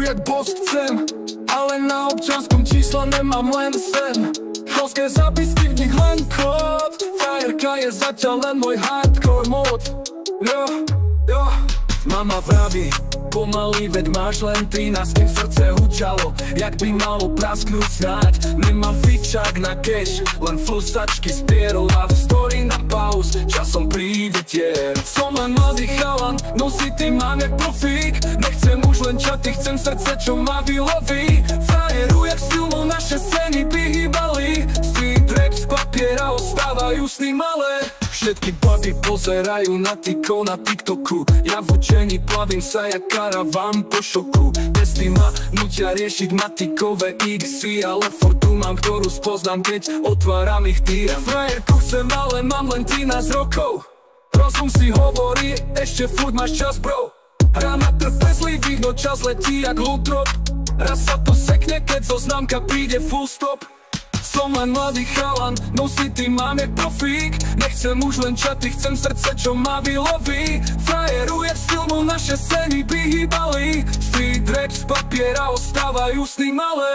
jak boss chcem, ale na občanskom čísle nemám len sen. Školské zápisky, v nich len kód. Frajerka je zatiaľ len môj hardcore mod. Mama vraví, pomaly, veď máš len 13, kým srdce hučalo, jak by malo prasknúť snáď. Nemám fičák na cash, len flusačky z pierol a v story na pauz, časom príde tier. Som len mladý chalan, no city mám jak profík. Nechcem už len čaty, chcem srdce, čo ma vyloví. Frajeru, jak silno naše scény vyhýbali. Street rap z papiera ostávajú sny malé. Všetky baby pozerajú na tyko na TikToku. Ja v učení plavím sa jak karavan po šoku. Testy ma nutia riešiť matikové XY, ale fortu mám, ktorú spoznám, keď otváram ich dýra. Frajerku chcem, ale mám len 13 rokov. Rozum si hovorí, ešte furt máš čas, bro. Hra na trpezlivých, no čas letí jak lutrop. Raz sa to sekne, keď zo známka príde full stop. Som len mladý chalan, no city mám jak profík. Nechcem už len čaty, chcem srdce, čo ma vyloví. Frajeru, jak silno naše scény vyhýbali. Street rap z papiera ostávajú sny malé.